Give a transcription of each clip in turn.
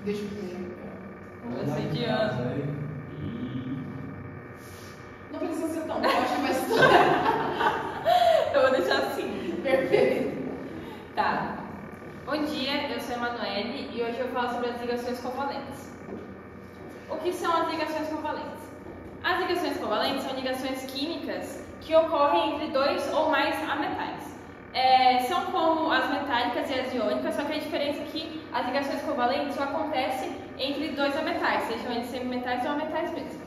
Deixa eu ver. Você de ano. Não precisa ser tão forte, mas Eu vou deixar assim. perfeito. Tá. Bom dia, eu sou a Emanuele e hoje eu vou falar sobre as ligações covalentes. O que são as ligações covalentes? As ligações covalentes são ligações químicas que ocorrem entre dois ou mais ametais. São como as metálicas e as iônicas, só que a diferença é que as ligações covalentes só acontecem entre dois ametais, sejam eles semimetais ou ametais mesmo.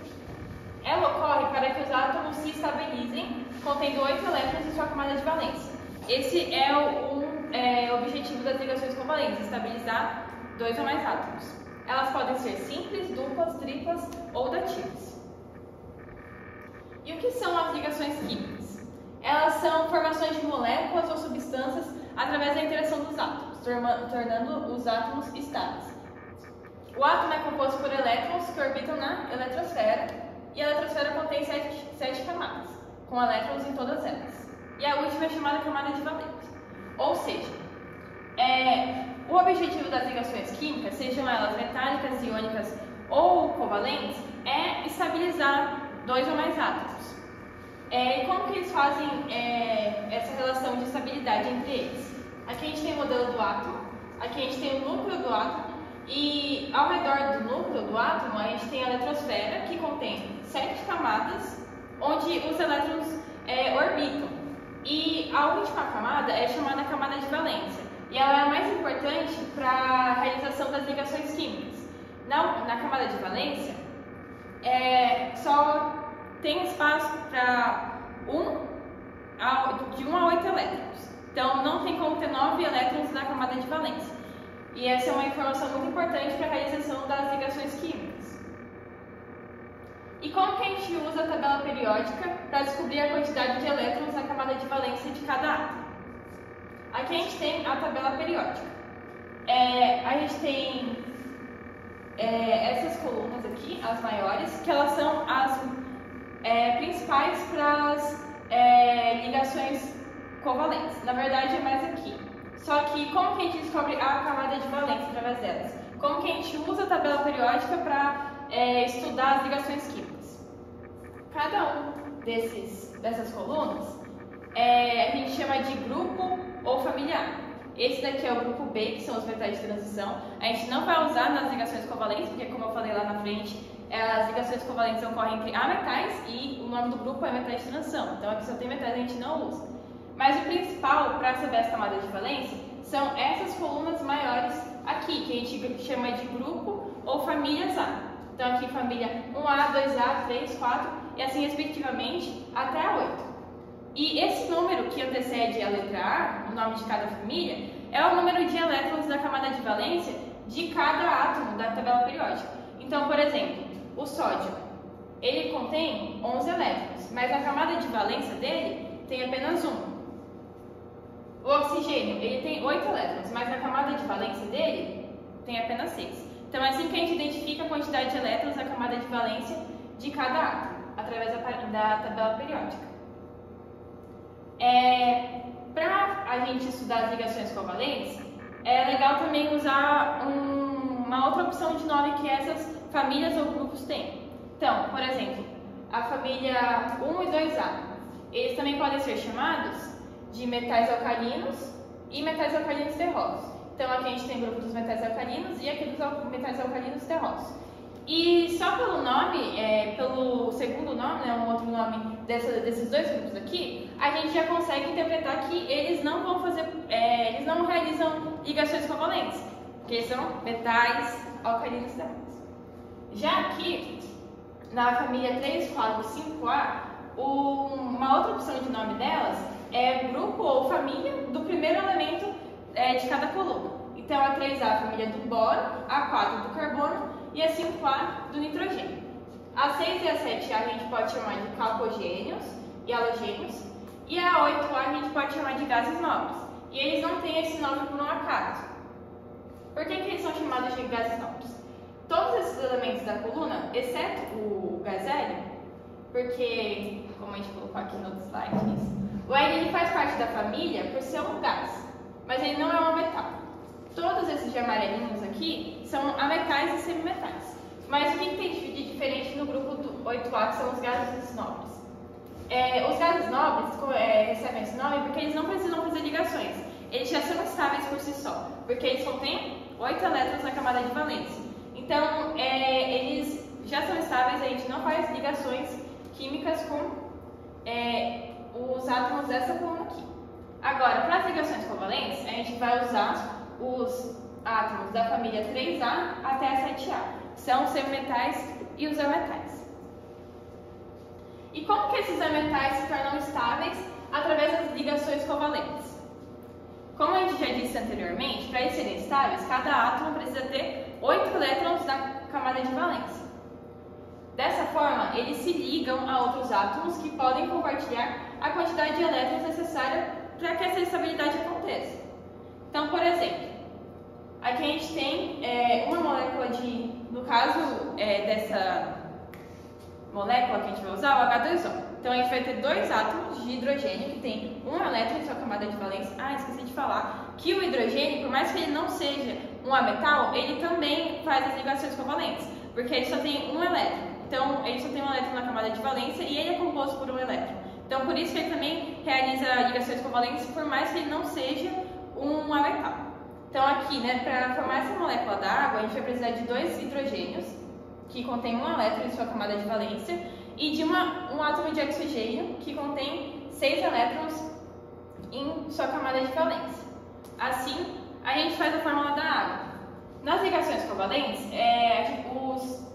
Ela ocorre para que os átomos se estabilizem, contendo 8 elétrons em sua camada de valência. Esse é o objetivo das ligações covalentes, estabilizar dois ou mais átomos. Elas podem ser simples, duplas, triplas ou dativas. E o que são as ligações químicas? Elas são formações de moléculas ou substâncias através da interação dos átomos, tornando os átomos estáveis. O átomo é composto por elétrons que orbitam na eletrosfera, e a eletrosfera contém 7 camadas, com elétrons em todas elas. E a última é chamada camada de valência. Ou seja, o objetivo das ligações químicas, sejam elas metálicas, iônicas ou covalentes, é estabilizar dois ou mais átomos. E como que eles fazem essa relação de estabilidade entre eles? Aqui a gente tem o modelo do átomo, aqui a gente tem o núcleo do átomo, e ao redor do núcleo do átomo a gente tem a eletrosfera, que contém 7 camadas, onde os elétrons orbitam. E a última camada é chamada camada de valência, e ela é a mais importante para a realização das ligações químicas. Na camada de valência, só tem espaço para de 1 a 8 elétrons. Então, não tem como ter 9 elétrons na camada de valência. E essa é uma informação muito importante para a realização das ligações químicas. E como que a gente usa a tabela periódica para descobrir a quantidade de elétrons na camada de valência de cada átomo? Aqui a gente tem a tabela periódica. A gente tem essas colunas aqui, as maiores, que elas são as principais para as ligações covalentes. Na verdade, é mais aqui. Só que como que a gente descobre a camada de valência através delas? Como que a gente usa a tabela periódica para estudar as ligações químicas? Cada um dessas colunas a gente chama de grupo ou família A. Esse daqui é o grupo B, que são os metais de transição. A gente não vai usar nas ligações covalentes, porque como eu falei lá na frente, as ligações covalentes ocorrem entre ametais e o nome do grupo é metais de transição. Então aqui só tem metais, a gente não usa. Mas o principal para saber as camadas de valência são essas colunas maiores aqui, que a gente chama de grupo ou famílias A. Então aqui família 1A, 2A, 3, 4 e assim respectivamente até a 8. E esse número que antecede a letra A, o nome de cada família, é o número de elétrons da camada de valência de cada átomo da tabela periódica. Então, por exemplo, o sódio, ele contém 11 elétrons, mas na camada de valência dele tem apenas 1. O oxigênio, ele tem 8 elétrons, mas na camada de valência dele tem apenas 6. Então é assim que a gente identifica a quantidade de elétrons na camada de valência de cada átomo, através da tabela periódica. Para a gente estudar as ligações covalentes, é legal também usar uma outra opção de nome que essas famílias ou grupos têm. Então, por exemplo, a família 1 e 2A, eles também podem ser chamados de metais alcalinos e metais alcalinos terrosos. Então aqui a gente tem o grupo dos metais alcalinos e aqui dos metais alcalinos terrosos. E só pelo nome, pelo segundo nome, um outro nome desses dois grupos aqui, a gente já consegue interpretar que eles não vão eles não realizam ligações covalentes, porque eles são metais alcalinos terrosos. Já aqui, na família 3, 4 e 5A, uma outra opção de nome delas é grupo ou família do primeiro elemento de cada coluna. Então a 3A é a família do boro, a 4 do carbono e a 5A do nitrogênio. A 6 e a 7A a gente pode chamar de calcogênios e halogênios, e a 8A a gente pode chamar de gases nobres. E eles não têm esse nome por um acaso. Por que eles são chamados de gases nobres? Todos esses elementos da coluna, exceto o gás hélio, porque como a gente colocou aqui no outro slide. O hélio ele faz parte da família por ser um gás, mas ele não é um metal. Todos esses de amarelinhos aqui são ametais e semimetais. Mas o que tem de diferente no grupo do 8A, que são os gases nobres? Os gases nobres recebem esse nome porque eles não precisam fazer ligações. Eles já são estáveis por si só, porque eles contêm 8 elétrons na camada de valência. Então, eles já são estáveis, a gente não faz ligações químicas com os átomos dessa coluna aqui. Agora, para as ligações covalentes, a gente vai usar os átomos da família 3A até a 7A. São os semimetais e os ametais. E como que esses ametais se tornam estáveis? Através das ligações covalentes. Como a gente já disse anteriormente, para eles serem estáveis, cada átomo precisa ter 8 elétrons da camada de valência. Dessa forma, eles se ligam a outros átomos que podem compartilhar a quantidade de elétrons necessária para que essa estabilidade aconteça. Então, por exemplo, aqui a gente tem uma molécula no caso dessa molécula que a gente vai usar, o H2O. Então, a gente vai ter 2 átomos de hidrogênio que tem um elétron em sua camada de valência. Esqueci de falar que o hidrogênio, por mais que ele não seja um ametal, ele também faz as ligações covalentes, porque ele só tem um elétron. Então, ele só tem um elétron na camada de valência e ele é composto por um elétron. Então, por isso que ele também realiza ligações covalentes, por mais que ele não seja um ametal. Então, aqui, para formar essa molécula da água, a gente vai precisar de 2 hidrogênios, que contém um elétron em sua camada de valência, e de um átomo de oxigênio, que contém 6 elétrons em sua camada de valência. Assim, a gente faz a fórmula da água. Nas ligações covalentes, os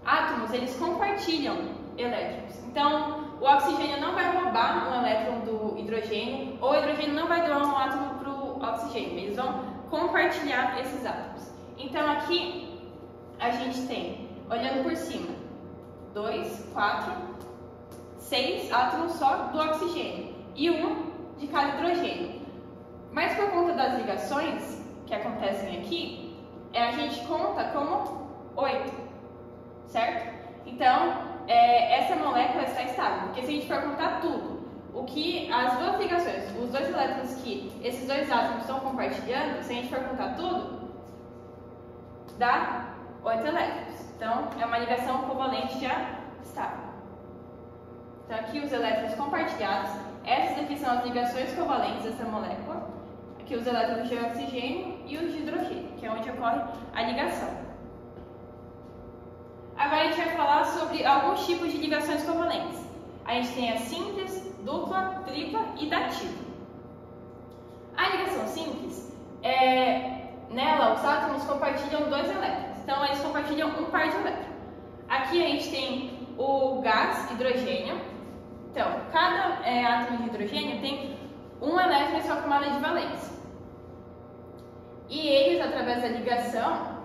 átomos eles compartilham elétrons. Então, o oxigênio não vai roubar um elétron do hidrogênio, ou o hidrogênio não vai doar um átomo para o oxigênio. Eles vão compartilhar esses átomos. Então, aqui a gente tem, olhando por cima, 2, 4, 6 átomos só do oxigênio e 1 de cada hidrogênio. Mas por conta das ligações que acontecem aqui, a gente conta como 8, certo? Então, essa molécula está estável, porque se a gente for contar tudo, o que as duas ligações, os 2 elétrons que esses 2 átomos estão compartilhando, se a gente for contar tudo, dá 8 elétrons. Então, é uma ligação covalente já estável. Então, aqui os elétrons compartilhados, essas aqui são as ligações covalentes dessa molécula. Aqui os elétrons de oxigênio e os de hidrogênio, que é onde ocorre a ligação. Agora a gente vai falar sobre alguns tipos de ligações covalentes. A gente tem a simples, dupla, tripla e dativa. A ligação simples, nela os átomos compartilham 2 elétrons. Então, eles compartilham um par de elétrons. Aqui a gente tem o gás hidrogênio. Então, cada átomo de hidrogênio tem um elétron em sua camada de valência. E eles, através da ligação,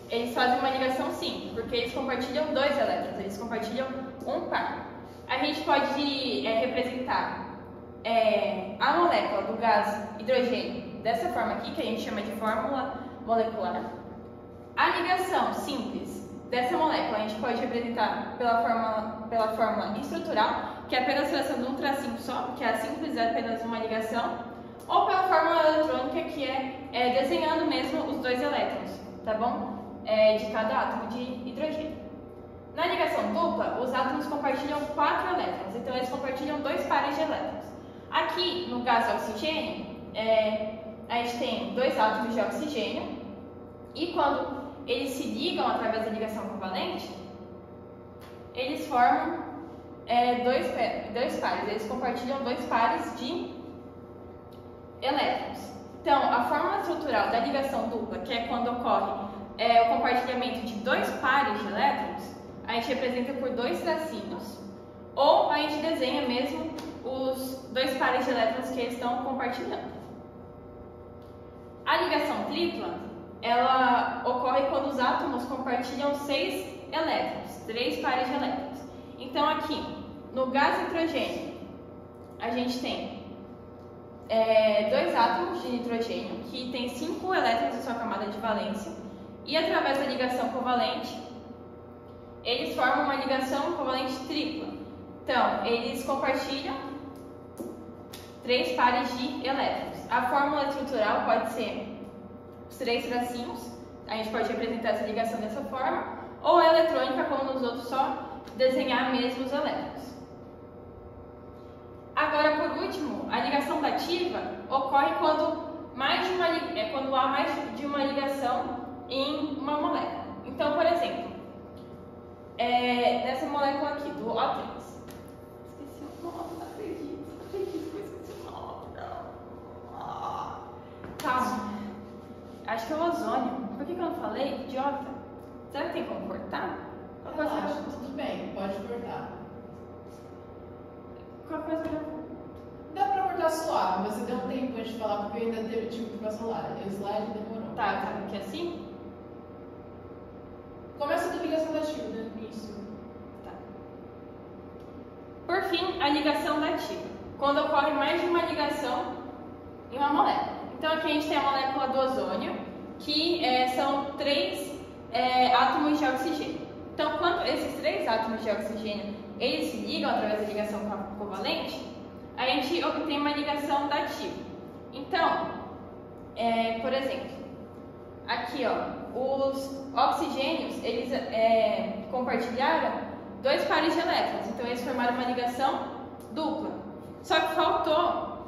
eles fazem uma ligação simples, porque eles compartilham 2 elétrons, eles compartilham um par. A gente pode representar a molécula do gás hidrogênio dessa forma aqui, que a gente chama de fórmula molecular. A ligação simples dessa molécula a gente pode representar pela fórmula estrutural, que é apenas a relação de um tracinho só, porque a simples é apenas uma ligação, ou pela fórmula eletrônica, que é desenhando mesmo os 2 elétrons, tá bom? De cada átomo de hidrogênio. Na ligação dupla, os átomos compartilham 4 elétrons, então eles compartilham 2 pares de elétrons. Aqui, no gás oxigênio, a gente tem 2 átomos de oxigênio, e quando eles se ligam através da ligação covalente, eles formam 2 pares, eles compartilham 2 pares de elétrons. Então, a fórmula estrutural da ligação dupla, que é quando ocorre o compartilhamento de 2 pares de elétrons, a gente representa por 2 tracinhos, ou a gente desenha mesmo os 2 pares de elétrons que eles estão compartilhando. A ligação tripla, ela ocorre quando os átomos compartilham 6 elétrons, 3 pares de elétrons. Então, aqui, no gás hidrogênio, a gente tem 2 átomos de nitrogênio que tem 5 elétrons em sua camada de valência, e através da ligação covalente, eles formam uma ligação covalente tripla. Então, eles compartilham 3 pares de elétrons. A fórmula estrutural pode ser os 3 tracinhos, a gente pode representar essa ligação dessa forma, ou a eletrônica, como nos outros, só desenhar mesmo os elétrons. Agora, por último, a ligação dativa ocorre quando há mais de uma ligação em uma molécula. Então, por exemplo, nessa molécula aqui, do O3. Esqueci o nome, não acredito que eu esqueci o nome, não. Calma. Acho que é o ozônio. Por que eu não falei? Idiota. Será que tem como cortar? Relaxa, tudo bem, pode cortar. Qual coisa que eu... Dá pra cortar suave, mas você deu um tempo antes de falar, porque eu ainda tive que passar lá. O slide demorou. Tá, aqui assim? Começa com ligação dativa, no início. Tá. Por fim, a ligação dativa. Quando ocorre mais de uma ligação em uma molécula. Então aqui a gente tem a molécula do ozônio, que são 3 átomos de oxigênio. Então, quando esses 3 átomos de oxigênio eles se ligam através da ligação covalente, a gente obtém uma ligação dativa. Então, por exemplo, aqui os oxigênios eles compartilharam 2 pares de elétrons, então eles formaram uma ligação dupla. Só que faltou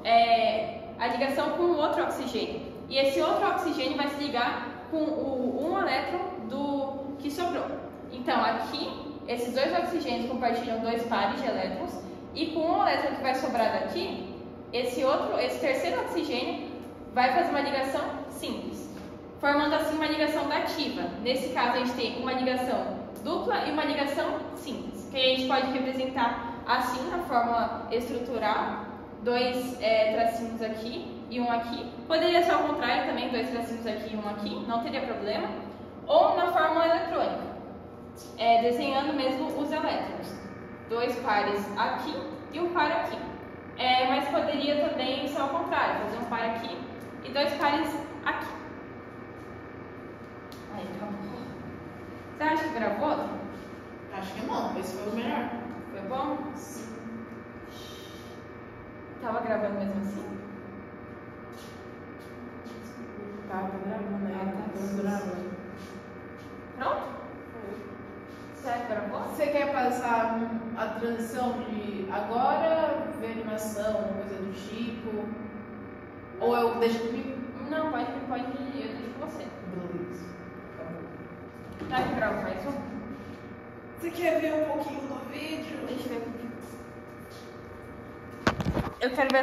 a ligação com o outro oxigênio, e esse outro oxigênio vai se ligar com um elétron que sobrou. Então, aqui, esses 2 oxigênios compartilham 2 pares de elétrons, e com um elétron que vai sobrar daqui, esse terceiro oxigênio vai fazer uma ligação simples, formando assim uma ligação dativa. Nesse caso, a gente tem uma ligação dupla e uma ligação simples, que a gente pode representar assim na fórmula estrutural, 2 tracinhos aqui e um aqui. Poderia ser ao contrário também, 2 tracinhos aqui e um aqui, não teria problema. Ou na fórmula eletrônica, desenhando mesmo os elétrons. 2 pares aqui e um par aqui. Mas poderia também ser ao contrário, fazer um par aqui e 2 pares aqui. Aí, acabou. Você acha que gravou? Acho que não, esse foi o melhor. Foi bom? Tava gravando mesmo assim? Tava gravando, né? Tô gravando. Pronto? Certo, gravou? Você quer passar a transição de agora, ver animação, coisa do tipo? Ou eu deixo comigo? Não, pode, eu deixo com você. Beleza. Tá, que gravo mais um? Você quer ver um pouquinho do vídeo? Deixa eu ver. Eu quero ver